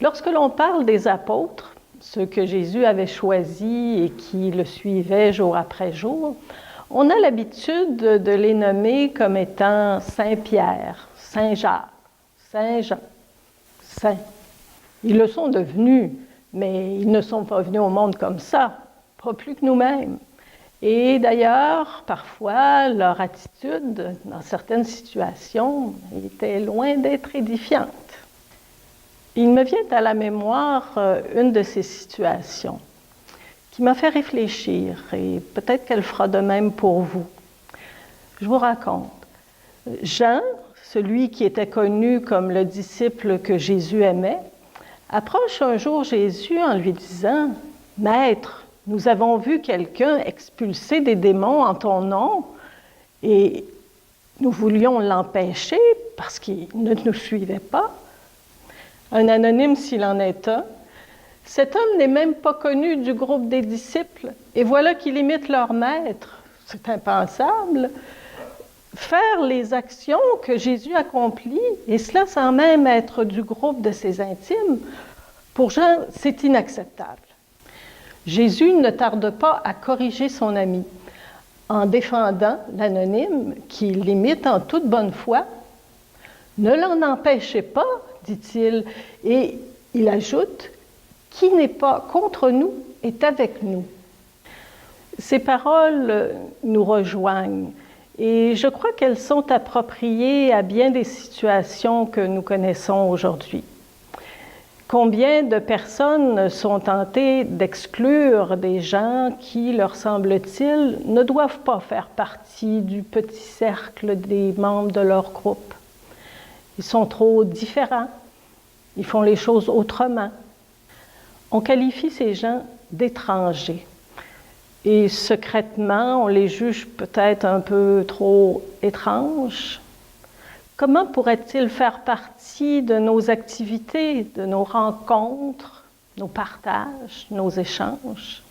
Lorsque l'on parle des apôtres, ceux que Jésus avait choisis et qui le suivaient jour après jour, on a l'habitude de les nommer comme étant Saint-Pierre, Saint-Jacques, Saint-Jean, Saint. Ils le sont devenus, mais ils ne sont pas venus au monde comme ça, pas plus que nous-mêmes. Et d'ailleurs, parfois, leur attitude, dans certaines situations, était loin d'être édifiante. Il me vient à la mémoire une de ces situations qui m'a fait réfléchir, et peut-être qu'elle fera de même pour vous. Je vous raconte. Jean, celui qui était connu comme le disciple que Jésus aimait, approche un jour Jésus en lui disant « Maître, nous avons vu quelqu'un expulser des démons en ton nom et nous voulions l'empêcher parce qu'il ne nous suivait pas. » Un anonyme s'il en est un. Cet homme n'est même pas connu du groupe des disciples et voilà qu'il imite leur maître. C'est impensable. Faire les actions que Jésus accomplit, et cela sans même être du groupe de ses intimes, pour Jean, c'est inacceptable. Jésus ne tarde pas à corriger son ami en défendant l'anonyme qui l'imite en toute bonne foi. « Ne l'en empêchez pas, dit-il, et il ajoute, « qui n'est pas contre nous est avec nous. » Ces paroles nous rejoignent et je crois qu'elles sont appropriées à bien des situations que nous connaissons aujourd'hui. Combien de personnes sont tentées d'exclure des gens qui, leur semble-t-il, ne doivent pas faire partie du petit cercle des membres de leur groupe. Ils sont trop différents, ils font les choses autrement. On qualifie ces gens d'étrangers. Et secrètement, on les juge peut-être un peu trop étranges. Comment pourraient-ils faire partie de nos activités, de nos rencontres, nos partages, nos échanges?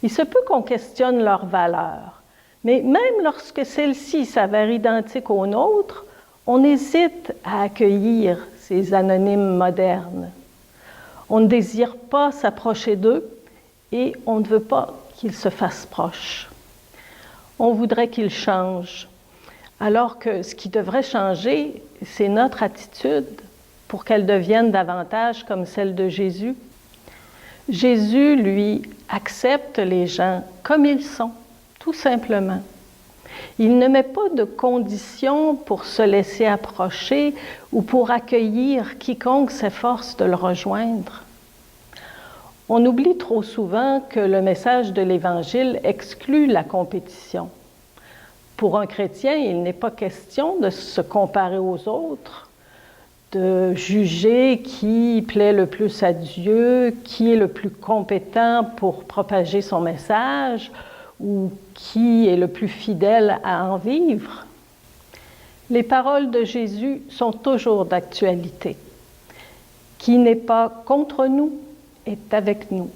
Il se peut qu'on questionne leurs valeurs, mais même lorsque celles-ci s'avèrent identiques aux nôtres, on hésite à accueillir ces anonymes modernes. On ne désire pas s'approcher d'eux et on ne veut pas qu'ils se fassent proches. On voudrait qu'ils changent, alors que ce qui devrait changer, c'est notre attitude pour qu'elle devienne davantage comme celle de Jésus. Jésus, lui, accepte les gens comme ils sont, tout simplement. Il ne met pas de conditions pour se laisser approcher ou pour accueillir quiconque s'efforce de le rejoindre. On oublie trop souvent que le message de l'Évangile exclut la compétition. Pour un chrétien, il n'est pas question de se comparer aux autres, de juger qui plaît le plus à Dieu, qui est le plus compétent pour propager son message ou qui est le plus fidèle à en vivre. Les paroles de Jésus sont toujours d'actualité. Qui n'est pas contre nous est avec nous.